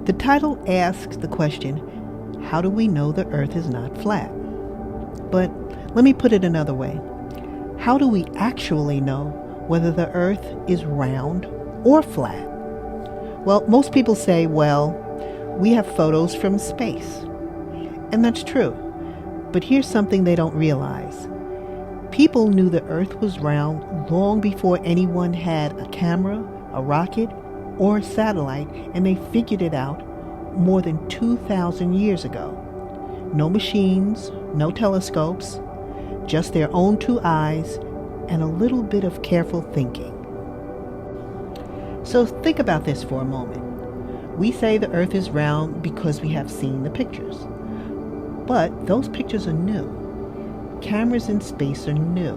The title asks the question, how do we know the earth is not flat? But let me put it another way. How do we actually know whether the earth is round or flat? Well, most people say, well, we have photos from space. And that's true. But here's something they don't realize. People knew the earth was round long before anyone had a camera, a rocket, or a satellite, and they figured it out more than 2,000 years ago. No machines, no telescopes, just their own two eyes and a little bit of careful thinking. So think about this for a moment. We say the earth is round because we have seen the pictures. But those pictures are new. Cameras in space are new.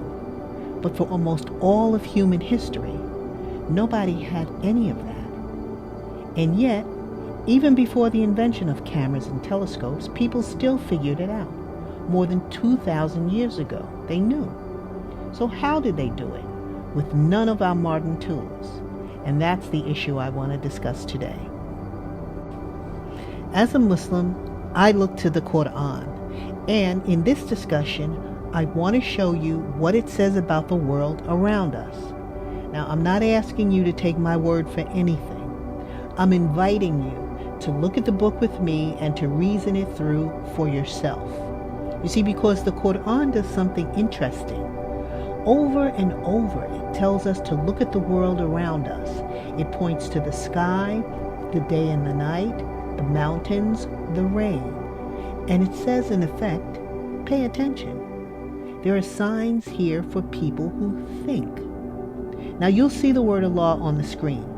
But for almost all of human history, nobody had any of that. And yet, even before the invention of cameras and telescopes, people still figured it out. More than 2,000 years ago, they knew. So how did they do it? With none of our modern tools. And that's the issue I want to discuss today. As a Muslim, I look to the Quran. And in this discussion, I want to show you what it says about the world around us. Now, I'm not asking you to take my word for anything. I'm inviting you to look at the book with me and to reason it through for yourself. You see, because the Quran does something interesting. Over and over, it tells us to look at the world around us. It points to the sky, the day and the night, the mountains, the rain. And it says, in effect, pay attention. There are signs here for people who think. Now, you'll see the word Allah on the screen.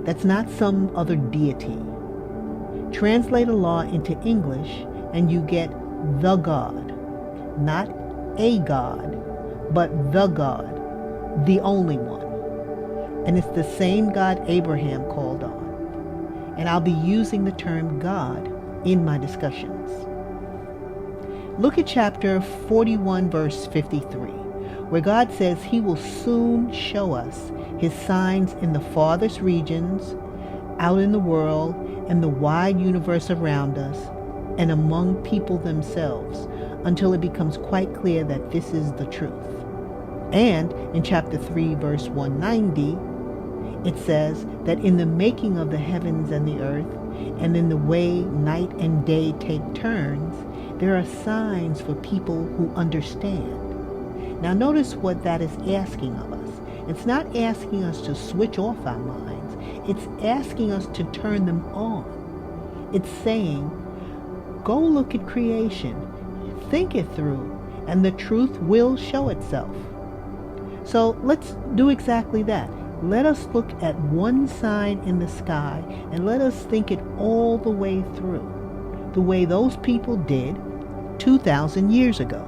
That's not some other deity. Translate Allah into English and you get the God. Not a God, but the God, the only one. And it's the same God Abraham called on. And I'll be using the term God in my discussions. Look at chapter 41, verse 53, where God says he will soon show us his signs in the farthest regions, out in the world, and the wide universe around us, and among people themselves, until it becomes quite clear that this is the truth. And in chapter 3, verse 190, it says that in the making of the heavens and the earth, and in the way night and day take turns, there are signs for people who understand. Now notice what that is asking of us. It's not asking us to switch off our minds. It's asking us to turn them on. It's saying, go look at creation, think it through, and the truth will show itself. So let's do exactly that. Let us look at one sign in the sky and let us think it all the way through, the way those people did 2,000 years ago.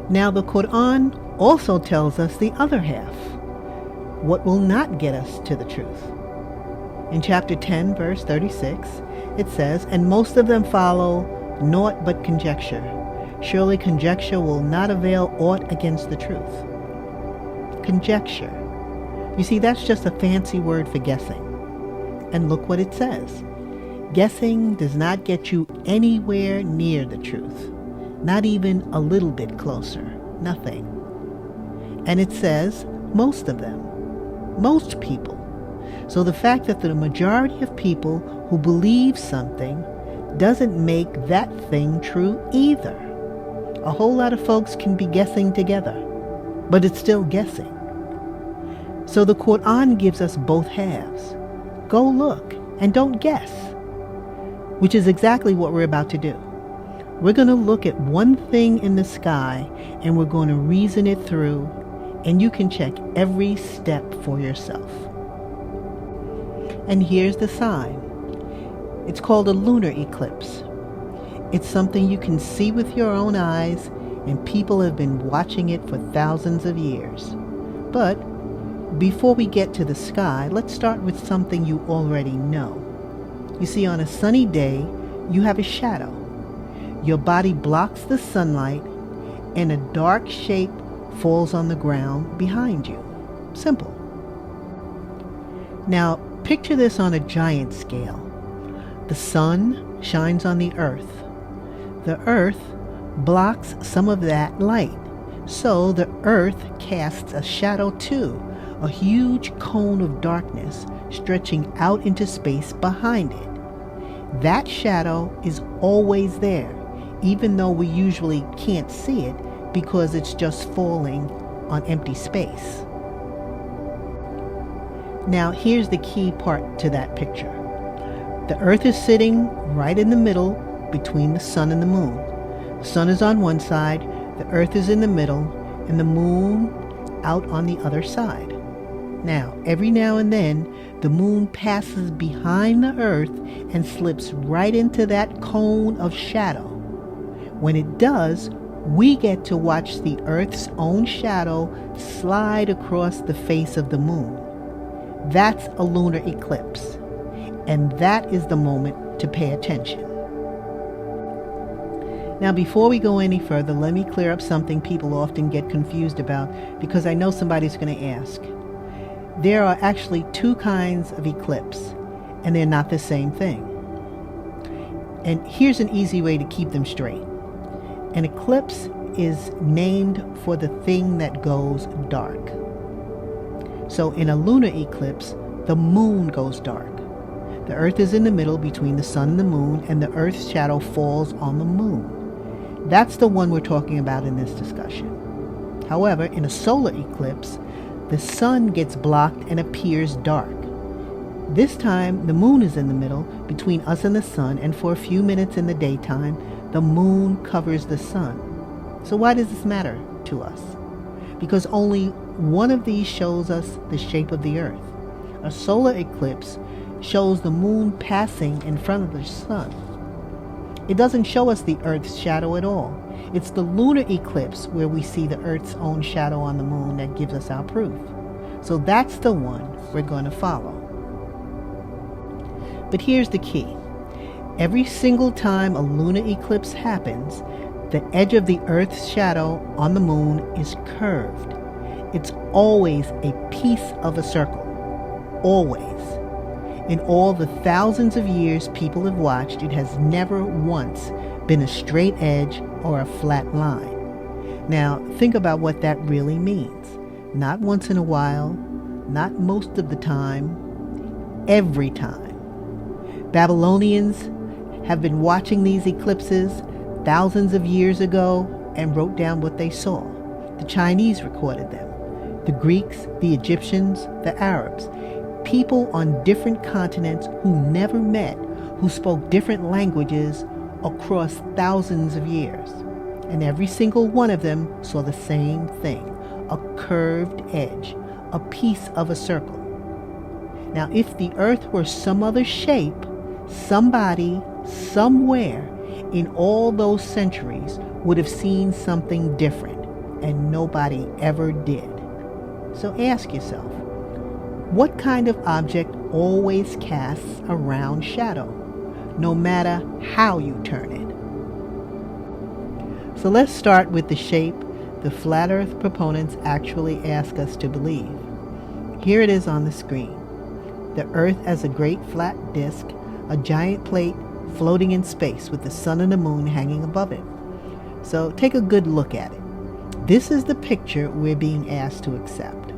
Now the Quran also tells us the other half, what will not get us to the truth. In chapter 10, verse 36, it says, and most of them follow naught but conjecture. Surely conjecture will not avail aught against the truth. Conjecture. You see, that's just a fancy word for guessing. And look what it says. Guessing does not get you anywhere near the truth. Not even a little bit closer. Nothing. And it says, most of them. Most people. So the fact that the majority of people who believe something doesn't make that thing true either. A whole lot of folks can be guessing together, but it's still guessing. So the Quran gives us both halves. Go look and don't guess, which is exactly what we're about to do. We're going to look at one thing in the sky and we're going to reason it through, and you can check every step for yourself. And here's the sign. It's called a lunar eclipse. It's something you can see with your own eyes, and people have been watching it for thousands of years. But before we get to the sky, let's start with something you already know. You see, on a sunny day, you have a shadow. Your body blocks the sunlight, and a dark shape falls on the ground behind you. Simple. Now, picture this on a giant scale. The sun shines on the earth. The earth blocks some of that light. So the earth casts a shadow too, a huge cone of darkness stretching out into space behind it. That shadow is always there, even though we usually can't see it because it's just falling on empty space. Now here's the key part to that picture. The earth is sitting right in the middle between the sun and the moon. The sun is on one side, the earth is in the middle, and the moon out on the other side. Now, every now and then, the moon passes behind the earth and slips right into that cone of shadow. When it does, we get to watch the earth's own shadow slide across the face of the moon. That's a lunar eclipse, and that is the moment to pay attention. Now, before we go any further, let me clear up something people often get confused about, because I know somebody's going to ask. There are actually two kinds of eclipse, and they're not the same thing. And here's an easy way to keep them straight. An eclipse is named for the thing that goes dark. So in a lunar eclipse, the moon goes dark. The earth is in the middle between the sun and the moon, and the earth's shadow falls on the moon. That's the one we're talking about in this discussion. However, in a solar eclipse, the sun gets blocked and appears dark. This time, the moon is in the middle between us and the sun, and for a few minutes in the daytime, the moon covers the sun. So why does this matter to us? Because only one of these shows us the shape of the earth. A solar eclipse shows the moon passing in front of the sun. It doesn't show us the earth's shadow at all. It's the lunar eclipse where we see the earth's own shadow on the moon that gives us our proof. So that's the one we're going to follow. But here's the key. Every single time a lunar eclipse happens, the edge of the earth's shadow on the moon is curved. It's always a piece of a circle. Always. In all the thousands of years people have watched, it has never once been a straight edge or a flat line. Now, think about what that really means. Not once in a while, not most of the time, every time. Babylonians have been watching these eclipses thousands of years ago and wrote down what they saw. The Chinese recorded them. The Greeks, the Egyptians, the Arabs. People on different continents who never met, who spoke different languages across thousands of years. And every single one of them saw the same thing, a curved edge, a piece of a circle. Now, if the earth were some other shape, somebody, somewhere in all those centuries would have seen something different, and nobody ever did. So ask yourself, what kind of object always casts a round shadow, no matter how you turn it? So let's start with the shape the flat earth proponents actually ask us to believe. Here it is on the screen. The earth as a great flat disk, a giant plate floating in space with the sun and the moon hanging above it. So take a good look at it. This is the picture we're being asked to accept.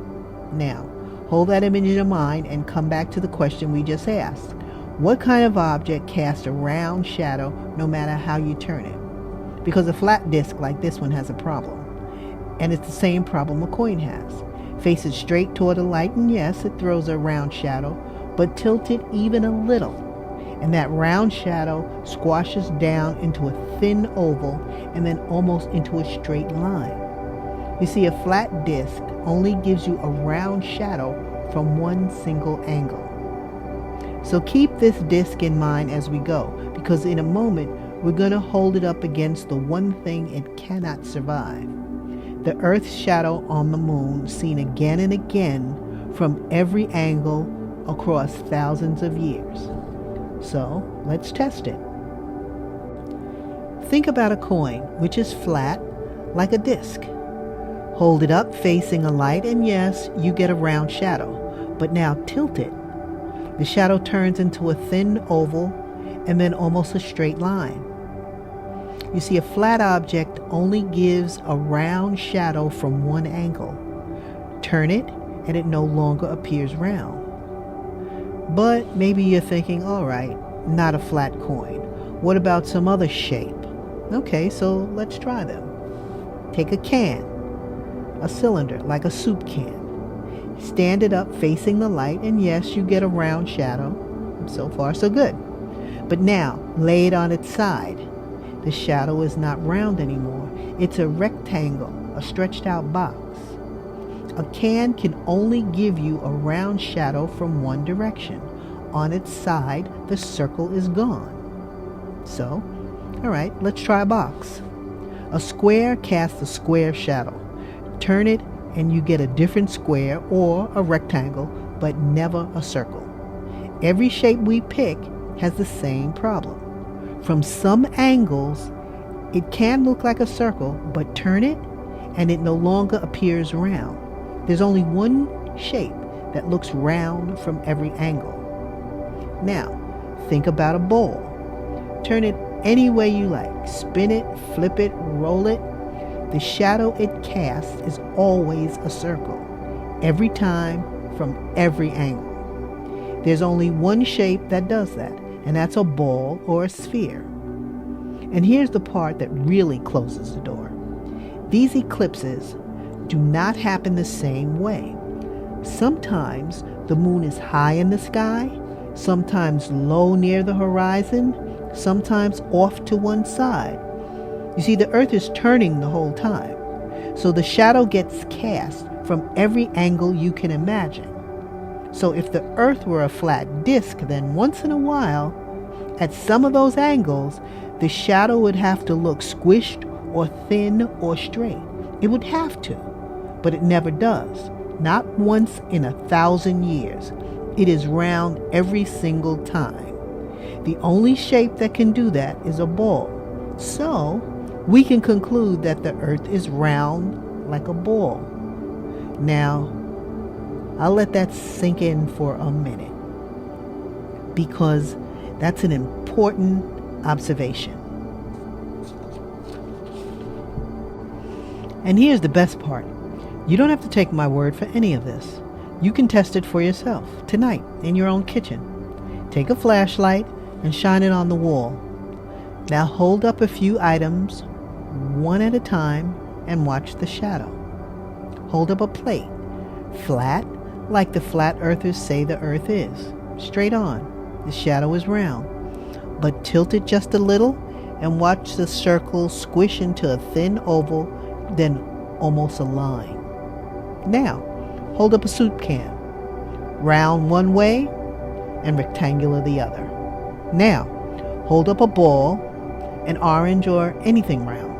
Now, hold that image in your mind and come back to the question we just asked. What kind of object casts a round shadow no matter how you turn it? Because a flat disk like this one has a problem. And it's the same problem a coin has. Face it straight toward the light, and yes, it throws a round shadow, but tilt it even a little, and that round shadow squashes down into a thin oval and then almost into a straight line. You see, a flat disk only gives you a round shadow from one single angle. So keep this disk in mind as we go, because in a moment we're going to hold it up against the one thing it cannot survive. The Earth's shadow on the moon, seen again and again from every angle across thousands of years. So let's test it. Think about a coin, which is flat like a disc. Hold it up facing a light, and yes, you get a round shadow. But now tilt it. The shadow turns into a thin oval and then almost a straight line. You see, a flat object only gives a round shadow from one angle. Turn it and it no longer appears round. But maybe you're thinking, all right, not a flat coin. What about some other shape? Okay, so let's try them. Take a can, a cylinder like a soup can. Stand it up facing the light, and yes, you get a round shadow. So far, so good. But now, lay it on its side. The shadow is not round anymore. It's a rectangle, a stretched out box. A can can only give you a round shadow from one direction. On its side, the circle is gone. So, all right, let's try a box. A square casts a square shadow. Turn it and you get a different square or a rectangle, but never a circle. Every shape we pick has the same problem. From some angles, it can look like a circle, but turn it and it no longer appears round. There's only one shape that looks round from every angle. Now, think about a bowl. Turn it any way you like. Spin it, flip it, roll it. The shadow it casts is always a circle, every time, from every angle. There's only one shape that does that, and that's a ball or a sphere. And here's the part that really closes the door. These eclipses do not happen the same way. Sometimes the moon is high in the sky, sometimes low near the horizon, sometimes off to one side. You see, the earth is turning the whole time, so the shadow gets cast from every angle you can imagine. So if the earth were a flat disk, then once in a while, at some of those angles, the shadow would have to look squished or thin or straight. It would have to, but it never does. Not once in 1,000 years. It is round every single time. The only shape that can do that is a ball. So, we can conclude that the earth is round like a ball. Now, I'll let that sink in for a minute, because that's an important observation. And here's the best part. You don't have to take my word for any of this. You can test it for yourself tonight in your own kitchen. Take a flashlight and shine it on the wall. Now hold up a few items one at a time and watch the shadow. Hold up a plate, flat like the flat earthers say the earth is. Straight on, the shadow is round. But tilt it just a little and watch the circle squish into a thin oval, then almost a line. Now, hold up a soup can, round one way and rectangular the other. Now, hold up a ball, an orange or anything round.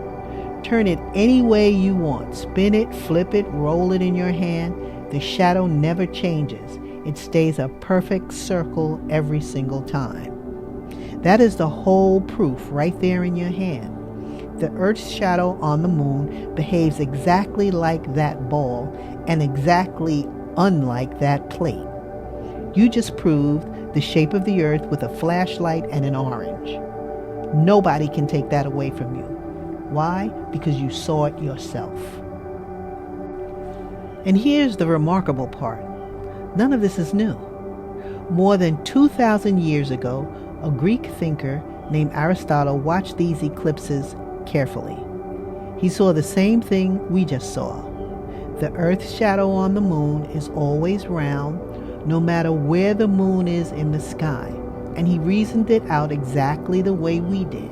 Turn it any way you want. Spin it, flip it, roll it in your hand. The shadow never changes. It stays a perfect circle every single time. That is the whole proof right there in your hand. The Earth's shadow on the moon behaves exactly like that ball and exactly unlike that plate. You just proved the shape of the Earth with a flashlight and an orange. Nobody can take that away from you. Why? Because you saw it yourself. And here's the remarkable part. None of this is new. More than 2,000 years ago, a Greek thinker named Aristotle watched these eclipses carefully. He saw the same thing we just saw. The Earth's shadow on the moon is always round, no matter where the moon is in the sky. And he reasoned it out exactly the way we did.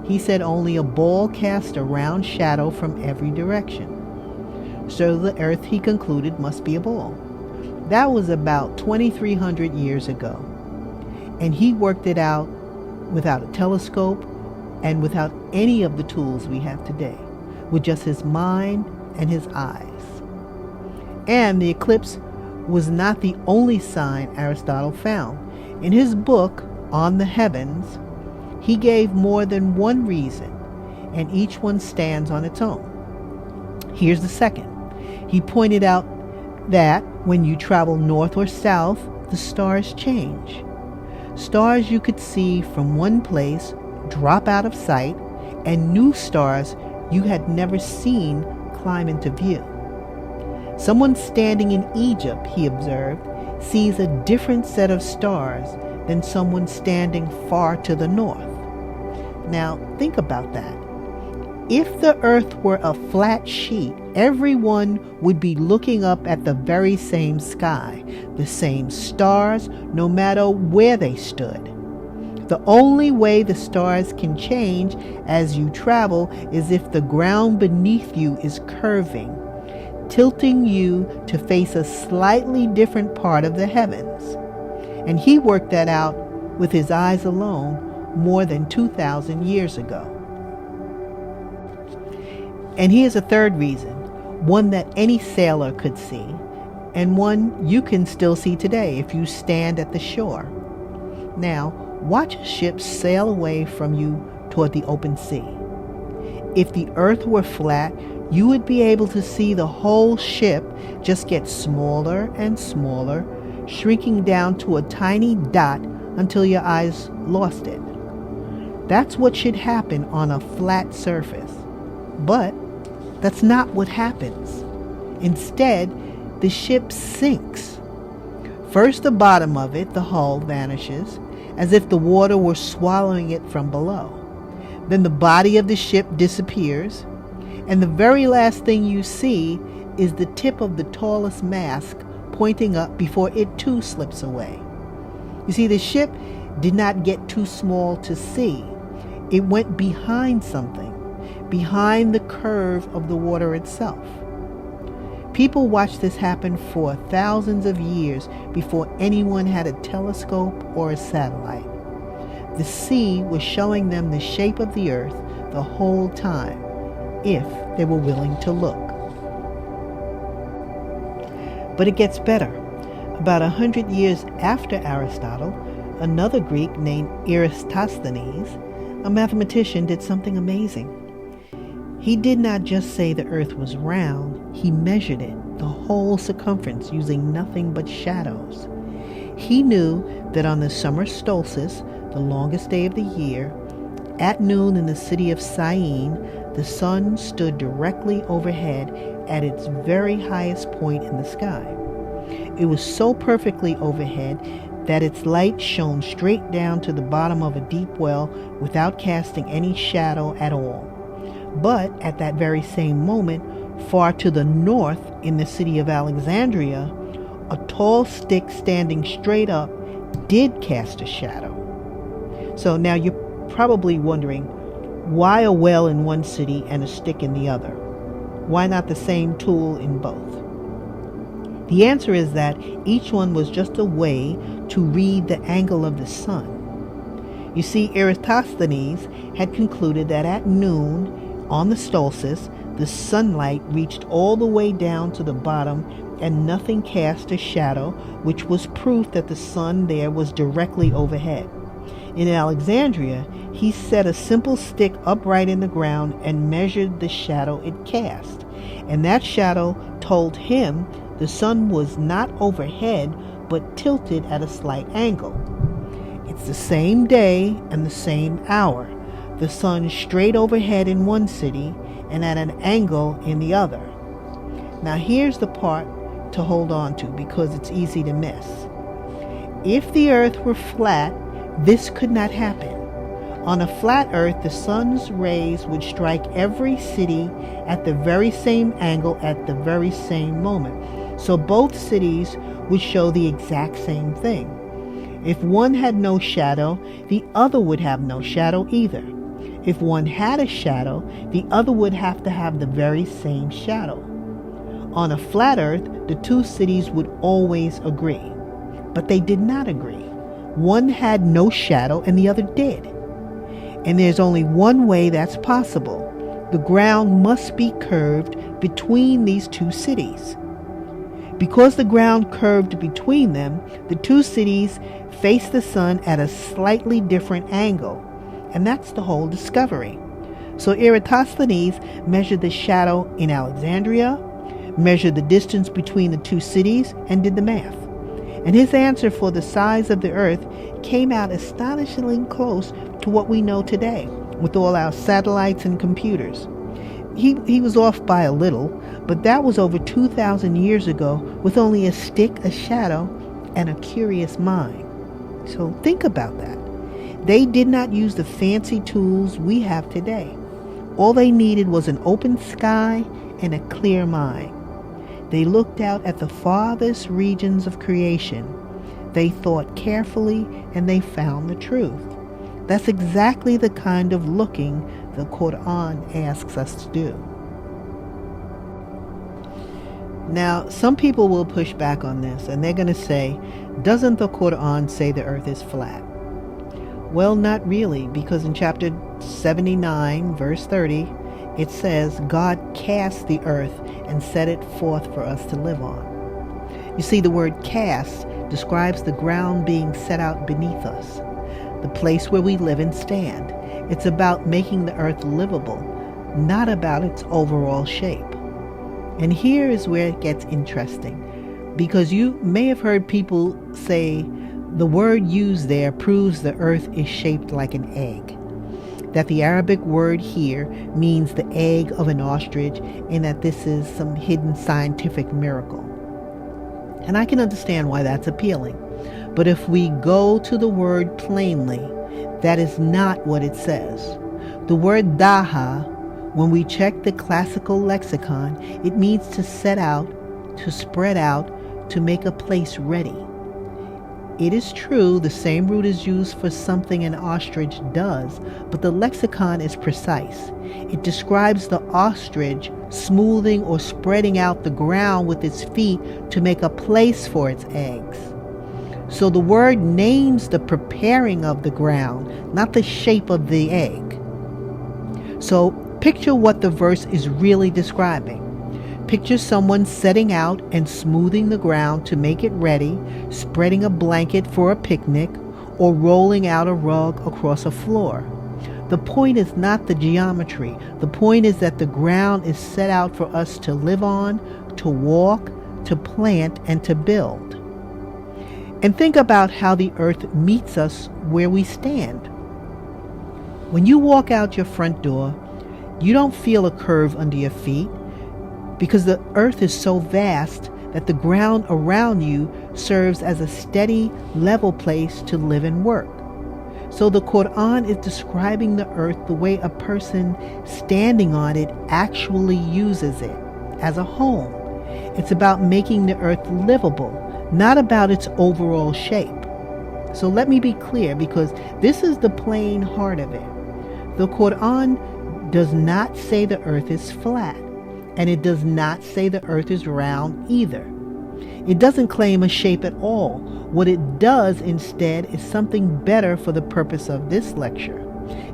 He said only a ball cast a round shadow from every direction. So the Earth, he concluded, must be a ball. That was about 2,300 years ago. And he worked it out without a telescope and without any of the tools we have today, with just his mind and his eyes. And the eclipse was not the only sign Aristotle found. In his book, On the Heavens, he gave more than one reason, and each one stands on its own. Here's the second. He pointed out that when you travel north or south, the stars change. Stars you could see from one place drop out of sight, and new stars you had never seen climb into view. Someone standing in Egypt, he observed, sees a different set of stars than someone standing far to the north. Now, think about that. If the earth were a flat sheet, everyone would be looking up at the very same sky, the same stars, no matter where they stood. The only way the stars can change as you travel is if the ground beneath you is curving, tilting you to face a slightly different part of the heavens. And he worked that out with his eyes alone more than 2,000 years ago. And here's a third reason, one that any sailor could see, and one you can still see today if you stand at the shore. Now, watch a ship sail away from you toward the open sea. If the earth were flat, you would be able to see the whole ship just get smaller and smaller, shrinking down to a tiny dot until your eyes lost it. That's what should happen on a flat surface. But that's not what happens. Instead, the ship sinks. First, the bottom of it, the hull, vanishes, as if the water were swallowing it from below. Then the body of the ship disappears, and the very last thing you see is the tip of the tallest mast pointing up before it too slips away. You see, the ship did not get too small to see. It went behind something, behind the curve of the water itself. People watched this happen for thousands of years before anyone had a telescope or a satellite. The sea was showing them the shape of the earth the whole time, if they were willing to look. But it gets better. About 100 years after Aristotle, another Greek named Eratosthenes, a mathematician, did something amazing. He did not just say the earth was round, he measured it, the whole circumference, using nothing but shadows. He knew that on the summer solstice, the longest day of the year, at noon in the city of Syene, the sun stood directly overhead at its very highest point in the sky. It was so perfectly overhead that its light shone straight down to the bottom of a deep well without casting any shadow at all. But at that very same moment, far to the north in the city of Alexandria, a tall stick standing straight up did cast a shadow. So now you're probably wondering, why a well in one city and a stick in the other? Why not the same tool in both? The answer is that each one was just a way to read the angle of the sun. You see, Eratosthenes had concluded that at noon, on the solstice, the sunlight reached all the way down to the bottom and nothing cast a shadow, which was proof that the sun there was directly overhead. In Alexandria, he set a simple stick upright in the ground and measured the shadow it cast. And that shadow told him the sun was not overhead, but tilted at a slight angle. It's the same day and the same hour. The sun straight overhead in one city and at an angle in the other. Now here's the part to hold on to because it's easy to miss. If the earth were flat, this could not happen. On a flat earth, the sun's rays would strike every city at the very same angle at the very same moment. So both cities would show the exact same thing. If one had no shadow, the other would have no shadow either. If one had a shadow, the other would have to have the very same shadow. On a flat earth, the two cities would always agree. But they did not agree. One had no shadow and the other did. And there's only one way that's possible. The ground must be curved between these two cities. Because the ground curved between them, the two cities face the sun at a slightly different angle. And that's the whole discovery. So Eratosthenes measured the shadow in Alexandria, measured the distance between the two cities, and did the math. And his answer for the size of the earth came out astonishingly close to what we know today with all our satellites and computers. He was off by a little, but that was over 2,000 years ago with only a stick, a shadow, and a curious mind. So think about that. They did not use the fancy tools we have today. All they needed was an open sky and a clear mind. They looked out at the farthest regions of creation. They thought carefully and they found the truth. That's exactly the kind of looking the Quran asks us to do. Now, some people will push back on this and they're going to say, doesn't the Quran say the earth is flat? Well, not really, because in chapter 79, verse 30, it says, God cast the earth and set it forth for us to live on. You see, the word cast describes the ground being set out beneath us, the place where we live and stand. It's about making the earth livable, not about its overall shape. And here is where it gets interesting, because you may have heard people say the word used there proves the earth is shaped like an egg, that the Arabic word here means the egg of an ostrich, and that this is some hidden scientific miracle. And I can understand why that's appealing. But if we go to the word plainly, that is not what it says. The word daha, when we check the classical lexicon, it means to set out, to spread out, to make a place ready. It is true the same root is used for something an ostrich does, but the lexicon is precise. It describes the ostrich smoothing or spreading out the ground with its feet to make a place for its eggs. So the word names the preparing of the ground, not the shape of the egg. So picture what the verse is really describing. Picture someone setting out and smoothing the ground to make it ready, spreading a blanket for a picnic, or rolling out a rug across a floor. The point is not the geometry. The point is that the ground is set out for us to live on, to walk, to plant, and to build. And think about how the earth meets us where we stand. When you walk out your front door, you don't feel a curve under your feet, because the earth is so vast that the ground around you serves as a steady, level place to live and work. So the Quran is describing the earth the way a person standing on it actually uses it, as a home. It's about making the earth livable, not about its overall shape. So let me be clear, because this is the plain heart of it. The Quran does not say the earth is flat. And it does not say the earth is round either. It doesn't claim a shape at all. What it does instead is something better for the purpose of this lecture.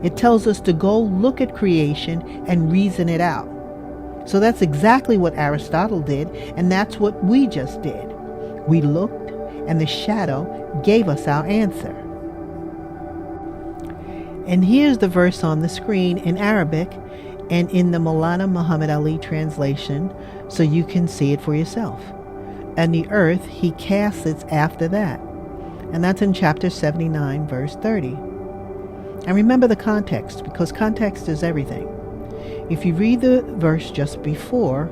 It tells us to go look at creation and reason it out. So that's exactly what Aristotle did, and that's what we just did. We looked, and the shadow gave us our answer. And here's the verse on the screen in Arabic and in the Maulana Muhammad Ali translation, so you can see it for yourself. And the earth he casts it after that. And that's in chapter 79, verse 30. And remember the context, because context is everything. If you read the verse just before,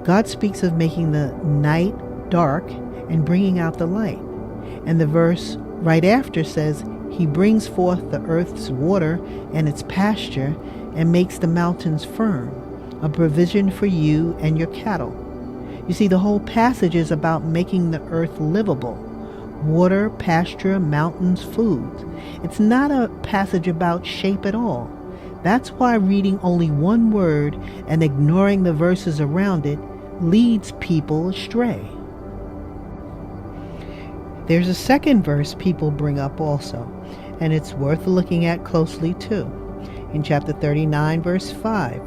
God speaks of making the night dark and bringing out the light. And the verse right after says, He brings forth the earth's water and its pasture, and makes the mountains firm, a provision for you and your cattle. You see, the whole passage is about making the earth livable. Water, pasture, mountains, food. It's not a passage about shape at all. That's why reading only one word and ignoring the verses around it leads people astray. There's a second verse people bring up also, and it's worth looking at closely too. In chapter 39, verse 5,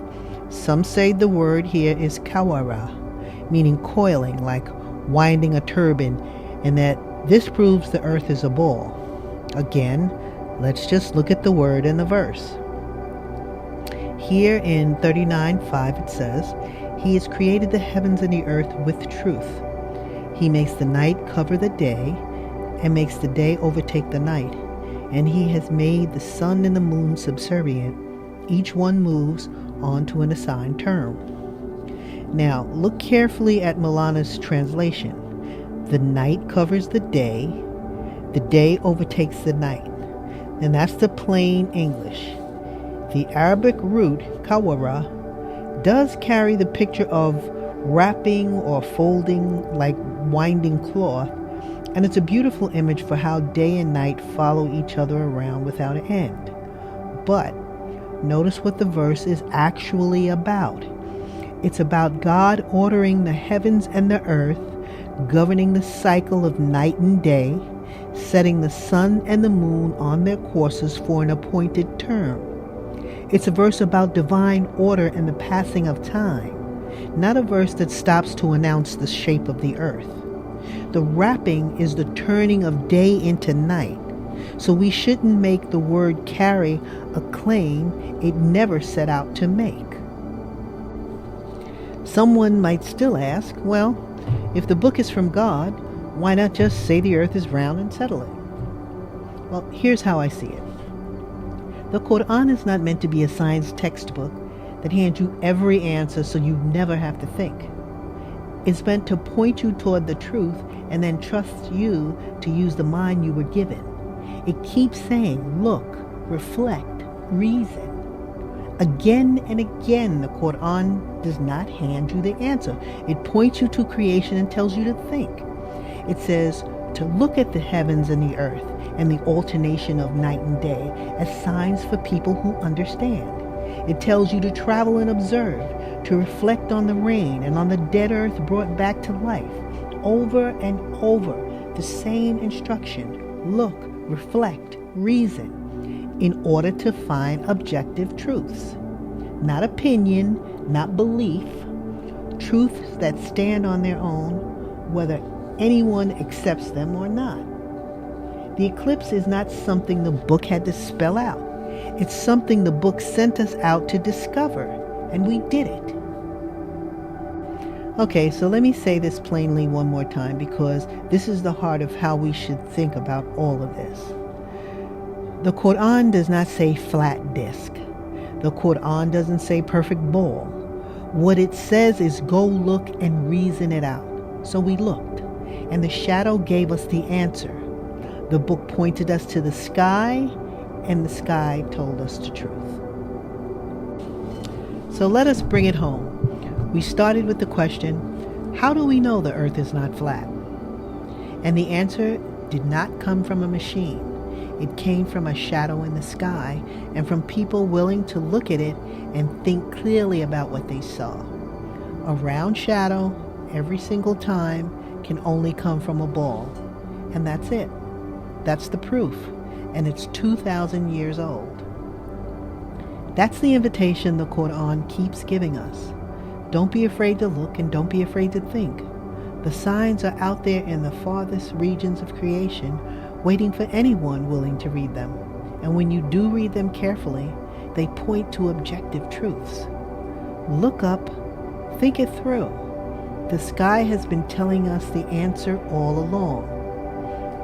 some say the word here is kawara, meaning coiling, like winding a turban, and that this proves the earth is a ball. Again, let's just look at the word in the verse. Here in 39:5 it says, He has created the heavens and the earth with truth. He makes the night cover the day and makes the day overtake the night. And he has made the sun and the moon subservient. Each one moves on to an assigned term. Now, look carefully at Maulana's translation. The night covers the day overtakes the night. And that's the plain English. The Arabic root, kawara, does carry the picture of wrapping or folding like winding cloth, and it's a beautiful image for how day and night follow each other around without end. But notice what the verse is actually about. It's about God ordering the heavens and the earth, governing the cycle of night and day, setting the sun and the moon on their courses for an appointed term. It's a verse about divine order and the passing of time, not a verse that stops to announce the shape of the earth. The wrapping is the turning of day into night, so we shouldn't make the word carry a claim it never set out to make. Someone might still ask, well, if the book is from God, why not just say the earth is round and settle it? Well, here's how I see it. The Quran is not meant to be a science textbook that hands you every answer so you never have to think. It's meant to point you toward the truth and then trust you to use the mind you were given. It keeps saying, look, reflect, reason. Again and again, the Quran does not hand you the answer. It points you to creation and tells you to think. It says to look at the heavens and the earth and the alternation of night and day as signs for people who understand. It tells you to travel and observe, to reflect on the rain and on the dead earth brought back to life. Over and over, the same instruction. Look, reflect, reason, in order to find objective truths. Not opinion, not belief. Truths that stand on their own, whether anyone accepts them or not. The eclipse is not something the book had to spell out. It's something the book sent us out to discover, and we did it. Okay, so let me say this plainly one more time, because this is the heart of how we should think about all of this. The Quran does not say flat disc. The Quran doesn't say perfect ball. What it says is go look and reason it out. So we looked, and the shadow gave us the answer. The book pointed us to the sky, and the sky told us the truth. So let us bring it home. We started with the question, how do we know the earth is not flat? And the answer did not come from a machine. It came from a shadow in the sky and from people willing to look at it and think clearly about what they saw. A round shadow every single time can only come from a ball. And that's it. That's the proof. And it's 2,000 years old. That's the invitation the Quran keeps giving us. Don't be afraid to look and don't be afraid to think. The signs are out there in the farthest regions of creation, waiting for anyone willing to read them. And when you do read them carefully, they point to objective truths. Look up, think it through. The sky has been telling us the answer all along.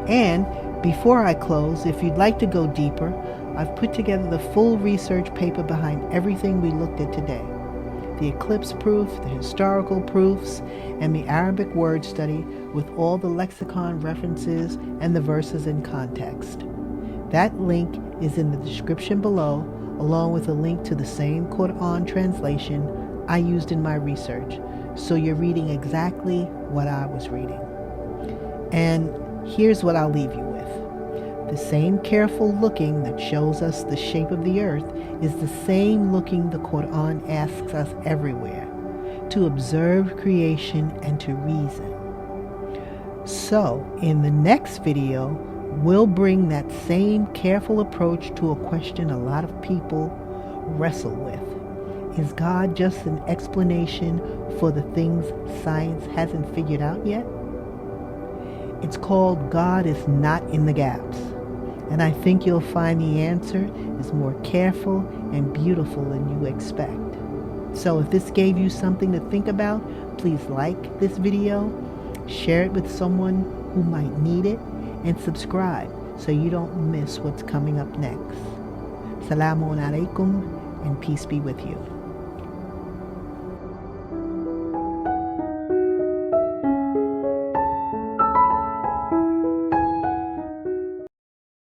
And before I close, if you'd like to go deeper, I've put together the full research paper behind everything we looked at today. The eclipse proof, the historical proofs, and the Arabic word study with all the lexicon references and the verses in context. That link is in the description below, along with a link to the same Quran translation I used in my research, so you're reading exactly what I was reading. And here's what I'll leave you with. The same careful looking that shows us the shape of the earth is the same looking the Quran asks us everywhere, to observe creation and to reason. So, in the next video, we'll bring that same careful approach to a question a lot of people wrestle with. Is God just an explanation for the things science hasn't figured out yet? It's called God is not in the gaps. And I think you'll find the answer is more careful and beautiful than you expect. So if this gave you something to think about, please like this video Share it with someone who might need it, and subscribe so you don't miss what's coming up next. Salamun alaikum, and peace be with you.